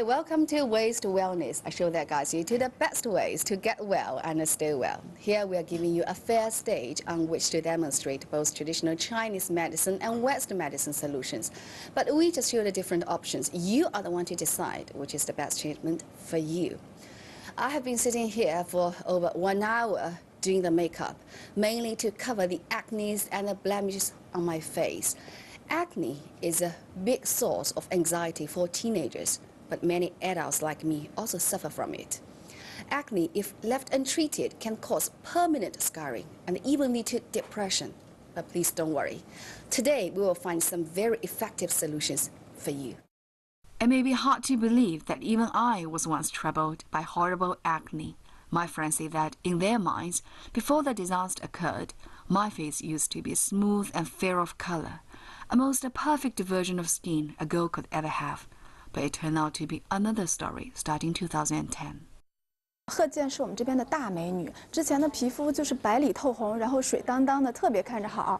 Welcome to Ways to Wellness, a show that guides you to the best ways to get well and stay well. Here we are giving you a fair stage on which to demonstrate both traditional Chinese medicine and Western medicine solutions. But we just show the different options. You are the one to decide which is the best treatment for you. I have been sitting here for over 1 hour doing the makeup, mainly to cover the acne and the blemishes on my face. Acne is a big source of anxiety for teenagers. But many adults like me also suffer from it. Acne, if left untreated, can cause permanent scarring and even lead to depression. But please don't worry. Today, we will find some very effective solutions for you. It may be hard to believe that even I was once troubled by horrible acne. My friends say that, in their minds, before the disaster occurred, my face used to be smooth and fair of color, almost a perfect version of skin a girl could ever have. But it turned out to be another story starting 2010. 贺建是我们这边的大美女，之前的皮肤就是白里透红，然后水当当的，特别看着好。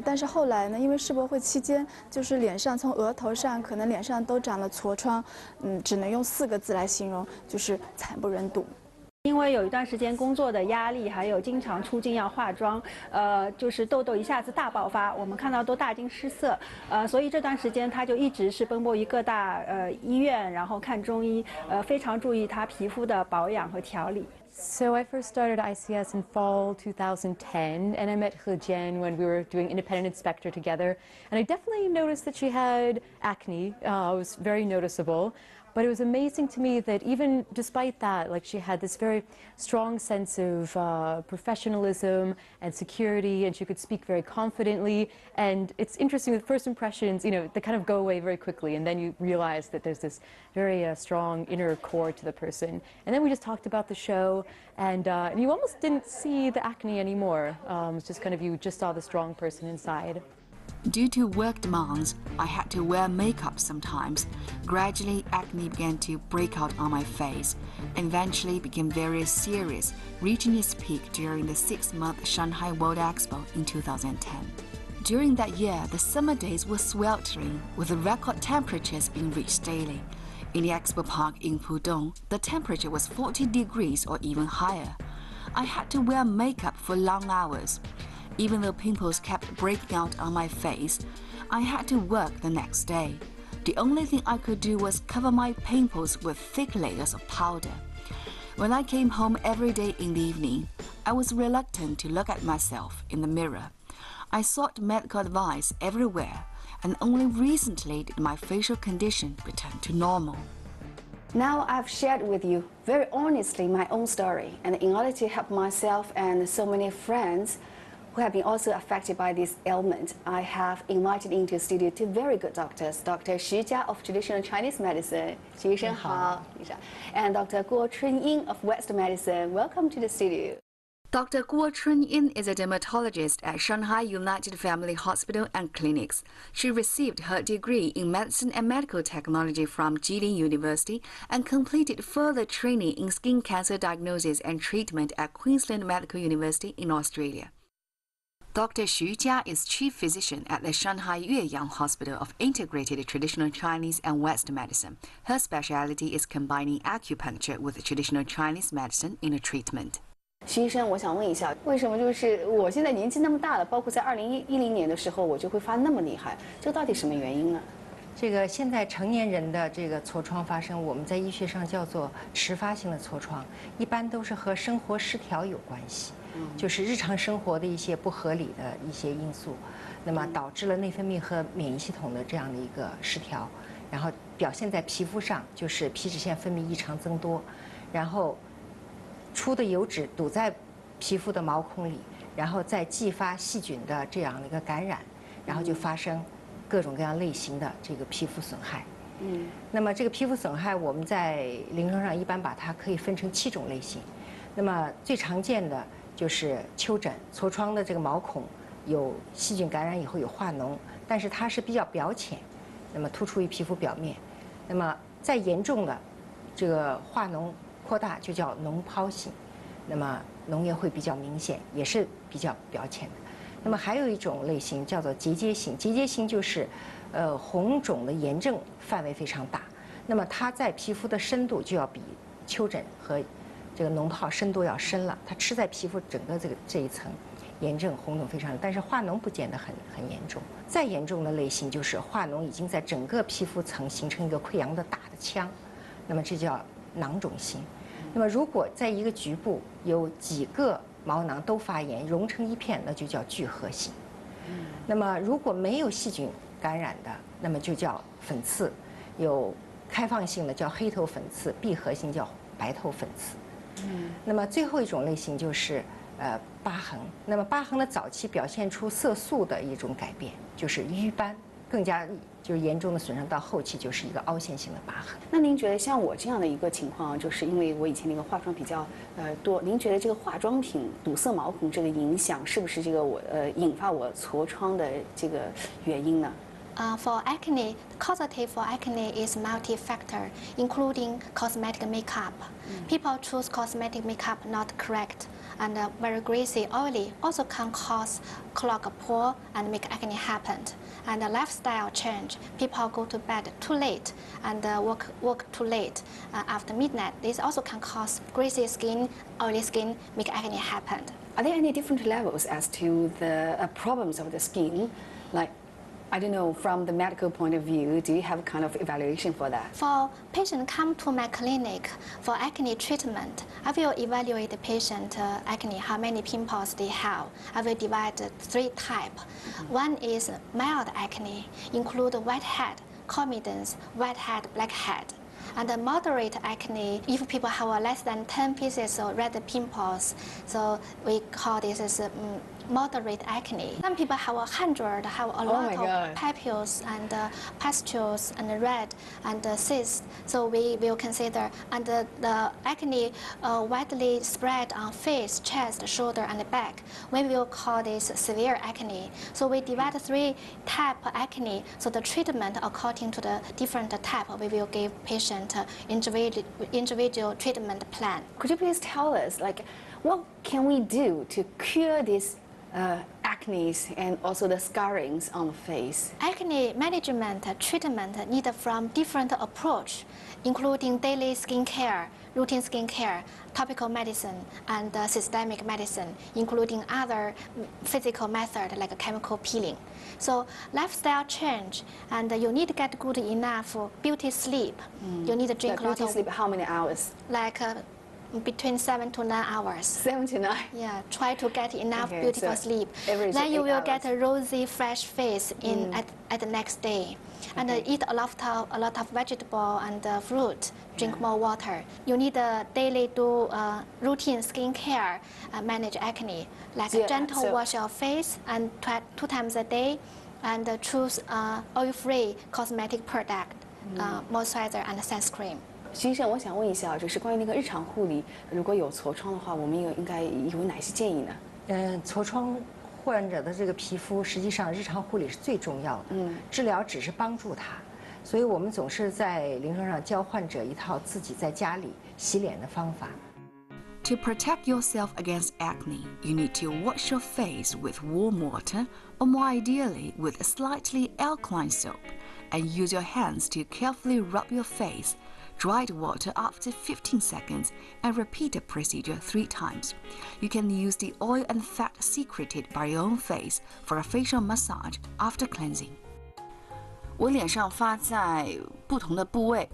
但是后来呢，因为世博会期间，就是脸上从额头上可能脸上都长了痤疮，只能用4个字来形容，就是惨不忍睹。 因为有一段时间工作的压力，还有经常出镜要化妆，就是痘痘一下子大爆发，我们看到都大惊失色，所以这段时间他就一直是奔波于各大医院，然后看中医，非常注意他皮肤的保养和调理。 So I first started ICS in fall 2010, and I met He Jian when we were doing independent inspector together, and I definitely noticed that she had acne. It was very noticeable. But it was amazing to me that even despite that, like she had this very strong sense of professionalism and security, and she could speak very confidently. And it's interesting with first impressions, you know, they kind of go away very quickly, and then you realize that there's this very strong inner core to the person. And then we just talked about the show, and you almost didn't see the acne anymore. It's just kind of you just saw the strong person inside. Due to work demands, I had to wear makeup sometimes. Gradually, acne began to break out on my face, and eventually became very serious, reaching its peak during the 6-month Shanghai World Expo in 2010. During that year, the summer days were sweltering, with the record temperatures being reached daily. In the expo park in Pudong, the temperature was 40 degrees or even higher. I had to wear makeup for long hours. Even though pimples kept breaking out on my face, I had to work the next day. The only thing I could do was cover my pimples with thick layers of powder. When I came home every day in the evening, I was reluctant to look at myself in the mirror. I sought medical advice everywhere, and only recently did my facial condition return to normal. Now I've shared with you very honestly my own story, and in order to help myself and so many friends who have been also affected by this ailment, I have invited into the studio 2 very good doctors, Dr. Xu Jia of traditional Chinese medicine, 徐医生好, and Dr. Guo Chunying of Western medicine. Welcome to the studio. Dr. Guo Chunying is a dermatologist at Shanghai United Family Hospital and Clinics. She received her degree in medicine and medical technology from Jilin University and completed further training in skin cancer diagnosis and treatment at Queensland Medical University in Australia. Dr. Xu Jia is chief physician at the Shanghai Yueyang Hospital of Integrated Traditional Chinese and Western Medicine. Her specialty is combining acupuncture with traditional Chinese medicine in a treatment. 徐医生，我想问一下，为什么就是我现在年纪那么大了，包括在2010年的时候，我就会发那么厉害？这到底什么原因呢？这个现在成年人的这个痤疮发生，我们在医学上叫做迟发性的痤疮，一般都是和生活失调有关系。 就是日常生活的一些不合理的一些因素，那么导致了内分泌和免疫系统的这样的一个失调，然后表现在皮肤上，就是皮脂腺分泌异常增多，然后出的油脂堵在皮肤的毛孔里，然后再继发细菌的这样的一个感染，然后就发生各种各样类型的这个皮肤损害。那么这个皮肤损害，我们在临床上一般把它可以分成7种类型。那么最常见的 就是丘疹、痤疮的这个毛孔有细菌感染以后有化脓，但是它是比较表浅，那么突出于皮肤表面。那么再严重的这个化脓扩大就叫脓疱性，那么脓液会比较明显，也是比较表浅的。那么还有一种类型叫做结节型，结节型就是红肿的炎症范围非常大。那么它在皮肤的深度就要比丘疹和这个脓疱深度要深了，它吃在皮肤整个这一层，炎症红肿非常，但是化脓不见得很严重。再严重的类型就是化脓已经在整个皮肤层形成一个溃疡的大的腔，那么这叫囊肿型。那么如果在一个局部有几个毛囊都发炎融成一片，那就叫聚合型。那么如果没有细菌感染的，那么就叫粉刺，有开放性的叫黑头粉刺，闭合性叫白头粉刺。那么最后一种类型就是疤痕。那么疤痕的早期表现出色素的一种改变，就是瘀斑，更加就是严重的损伤，到后期就是一个凹陷性的疤痕。那您觉得像我这样的一个情况，就是因为我以前那个化妆比较多，您觉得这个化妆品堵塞毛孔这个影响是不是这个引发我痤疮的这个原因呢？For acne, the causative for acne is multi-factor, including cosmetic makeup. People choose cosmetic makeup not correct, and very greasy, oily also can cause clog a pore and make acne happen. And the lifestyle change, people go to bed too late and work too late after midnight. This also can cause greasy skin, oily skin, make acne happen. Are there any different levels as to the problems of the skin, like? I don't know, from the medical point of view, do you have kind of evaluation for that? For patient come to my clinic for acne treatment, I will evaluate the patient acne, how many pimples they have. I will divide 3 types. One is mild acne, include whitehead, comedons, whitehead, blackhead. And the moderate acne, if people have less than 10 pieces of red pimples, so we call this as moderate acne. Some people have 100, have a lot of papules and pustules and red and cysts. So we will consider, and the acne widely spread on face, chest, shoulder, and back. We will call this severe acne. So we divide 3 types of acne. So the treatment according to the different type, we will give patient individual treatment plan. Could you please tell us, like, what can we do to cure this acne and also the scarrings on the face? Acne management treatment need from different approach, including daily skincare, routine skincare, topical medicine, and systemic medicine, including other physical method like chemical peeling. So lifestyle change, and you need to get good enough beauty sleep. You need to drink a lot of sleep. How many hours? Like between 7 to 9 hours. 7 to 9. Yeah, try to get enough beautiful sleep. Then you will get a rosy, fresh face at the next day. And eat a lot of vegetable and fruit. Drink more water. You need to daily do routine skincare, manage acne, like a gentle wash your face and 2 times a day, and choose oil-free cosmetic product, moisturizer and sunscreen. 徐医生，我想问一下，就是关于那个日常护理，如果有痤疮的话，我们应该有哪些建议呢？痤疮患者的这个皮肤，实际上日常护理是最重要的。治疗只是帮助他，所以我们总是在临床上教患者一套自己在家里洗脸的方法。To protect yourself against acne, you need to wash your face with warm water, or more ideally with a slightly alkaline soap, and use your hands to carefully rub your face. Dry the water after 15 seconds and repeat the procedure 3 times. You can use the oil and fat secreted by your own face for a facial massage after cleansing. 我脸上发在不同的部位，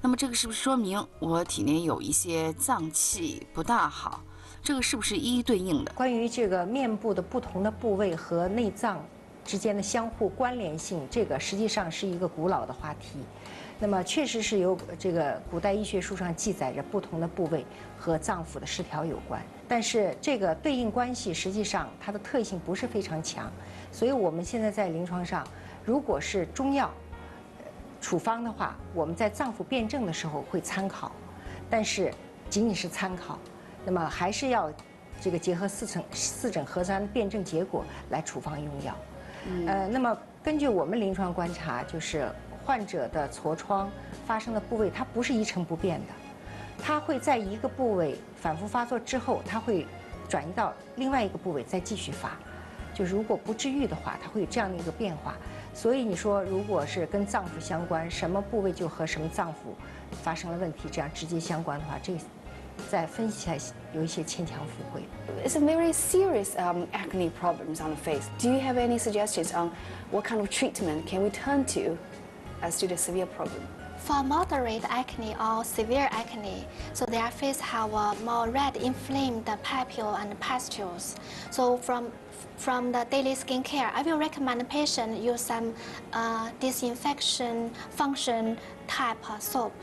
那么这个是不是说明我体内有一些脏器不大好？这个是不是一一对应的？关于这个面部的不同的部位和内脏之间的相互关联性，这个实际上是一个古老的话题。那么确实是有这个古代医学书上记载着不同的部位和脏腑的失调有关，但是这个对应关系实际上它的特性不是非常强，所以我们现在在临床上，如果是中药处方的话，我们在脏腑辩证的时候会参考，但是仅仅是参考，那么还是要这个结合四诊合参辩证结果来处方用药。那么根据我们临床观察，就是患者的痤疮发生的部位，它不是一成不变的，它会在一个部位反复发作之后，它会转移到另外一个部位再继续发，就是如果不治愈的话，它会有这样的一个变化。所以你说，如果是跟脏腑相关，什么部位就和什么脏腑发生了问题，这样直接相关的话，这在分析起来有一些牵强附会。It's a very serious acne problems on the face. Do you have any suggestions on what kind of treatment can we turn to as to the severe problem? For moderate acne or severe acne, so their face have a more red inflamed papule and pustules. So from the daily skincare, I will recommend the patient use some disinfection function type soap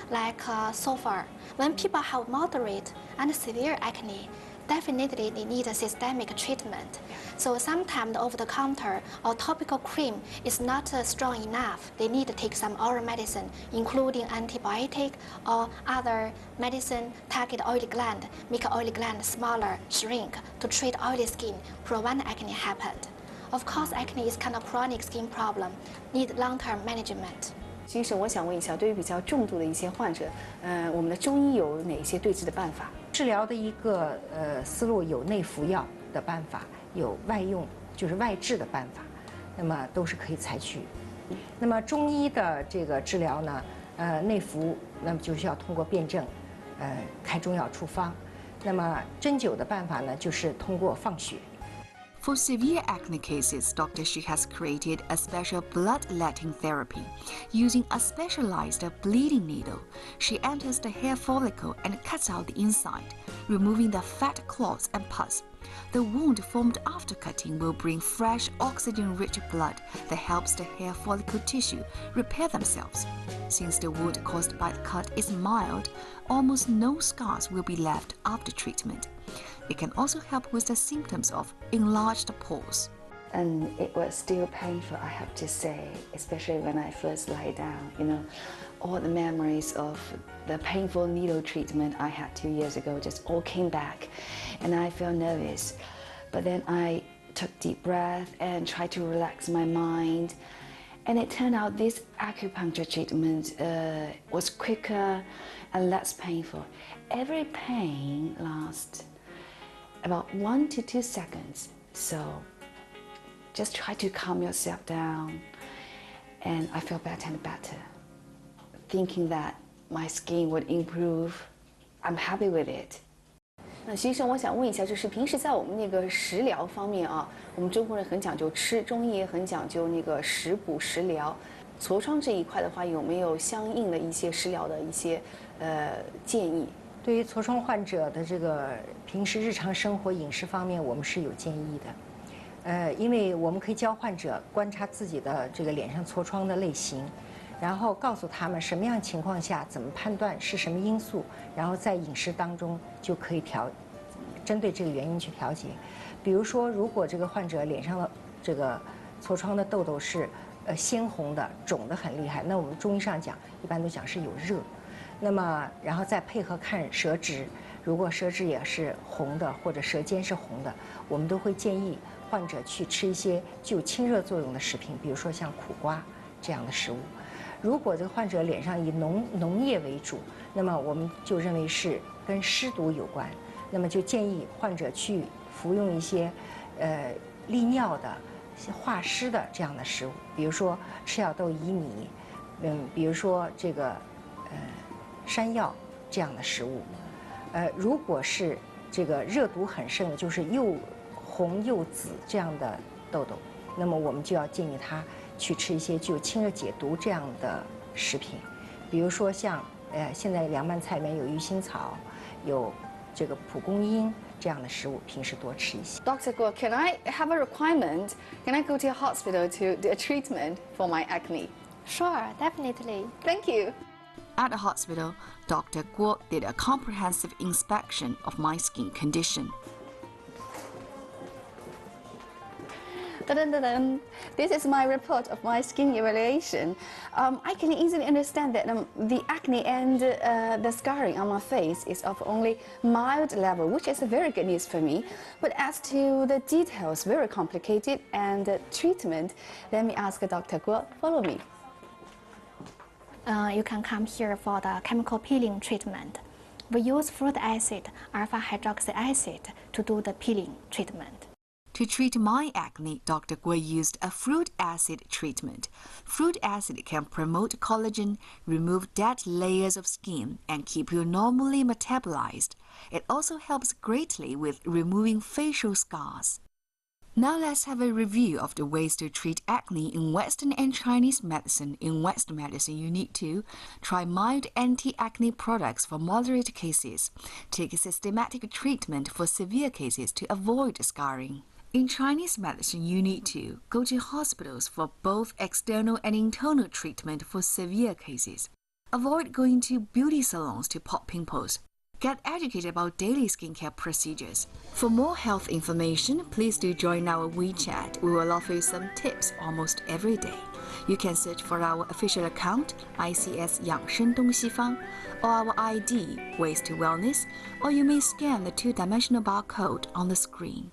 like sulfur. When people have moderate and severe acne, definitely they need a systemic treatment. So sometimes the over-the-counter or topical cream is not strong enough. They need to take some oral medicine, including antibiotic or other medicine target oily gland, make oily gland smaller, shrink to treat oily skin, prevent acne happen. Of course, acne is kind of chronic skin problem, need long-term management. 徐医生，我想问一下，对于比较重度的一些患者，我们的中医有哪些对治的办法？治疗的一个思路有内服药的办法，有外用就是外治的办法，那么都是可以采取。那么中医的这个治疗呢，内服那么就是要通过辨证，开中药处方。那么针灸的办法呢，就是通过放血。For severe acne cases, Dr. Xu has created a special bloodletting therapy. Using a specialized bleeding needle, she enters the hair follicle and cuts out the inside, removing the fat clots and pus. The wound formed after cutting will bring fresh, oxygen-rich blood that helps the hair follicle tissue repair themselves. Since the wound caused by the cut is mild, almost no scars will be left after treatment. It can also help with the symptoms of enlarged pores. And it was still painful, I have to say, especially when I first lie down. You know, all the memories of the painful needle treatment I had 2 years ago just all came back, and I felt nervous. But then I took deep breath and tried to relax my mind, and it turned out this acupuncture treatment was quicker and less painful. Every pain lasts about 1 to 2 seconds. So just try to calm yourself down. And I feel better and better. Thinking that my skin would improve, I'm happy with it. 那徐医生，我想问一下，就是平时在我们那个食疗方面啊，我们中国人很讲究吃，中医也很讲究那个食补食疗。痤疮这一块的话，有没有相应的一些食疗的一些建议？对于痤疮患者的这个平时日常生活饮食方面，我们是有建议的。因为我们可以教患者观察自己的这个脸上痤疮的类型，然后告诉他们什么样情况下怎么判断是什么因素，然后在饮食当中就可以针对这个原因去调节。比如说，如果这个患者脸上的这个痤疮的痘痘是鲜红的、肿得很厉害，那我们中医上讲一般都讲是有热。那么，然后再配合看舌质，如果舌质也是红的，或者舌尖是红的，我们都会建议患者去吃一些具有清热作用的食品，比如说像苦瓜这样的食物。如果这个患者脸上以脓液为主，那么我们就认为是跟湿毒有关，那么就建议患者去服用一些利尿的、化湿的这样的食物，比如说赤小豆薏米，比如说这个山药这样的食物。如果是这个热毒很盛的，就是又红又紫这样的痘痘，那么我们就要建议他去吃一些具有清热解毒这样的食品，比如说像现在凉拌菜里面有鱼腥草，有这个蒲公英这样的食物，平时多吃一些。Dr. Guo, can I have a requirement? Can I go to your hospital to do a treatment for my acne? Sure, definitely. Thank you. At the hospital, Dr. Guo did a comprehensive inspection of my skin condition. Dun-dun-dun-dun. This is my report of my skin evaluation. I can easily understand that the acne and the scarring on my face is of only mild level, which is a very good news for me. But as to the details, very complicated, and treatment, let me ask Dr. Guo. Follow me. You can come here for the chemical peeling treatment. We use fruit acid, alpha hydroxy acid, to do the peeling treatment. To treat my acne, Dr. Gui used a fruit acid treatment. Fruit acid can promote collagen, remove dead layers of skin, and keep you normally metabolized. It also helps greatly with removing facial scars. Now let's have a review of the ways to treat acne in Western and Chinese medicine. In Western medicine, you need to try mild anti-acne products for moderate cases. Take systematic treatment for severe cases to avoid scarring. In Chinese medicine, you need to go to hospitals for both external and internal treatment for severe cases. Avoid going to beauty salons to pop pimples. Get educated about daily skincare procedures. For more health information, please do join our WeChat. We will offer you some tips almost every day. You can search for our official account, ICS 养生东西方, or our ID, Ways to Wellness, or you may scan the two-dimensional barcode on the screen.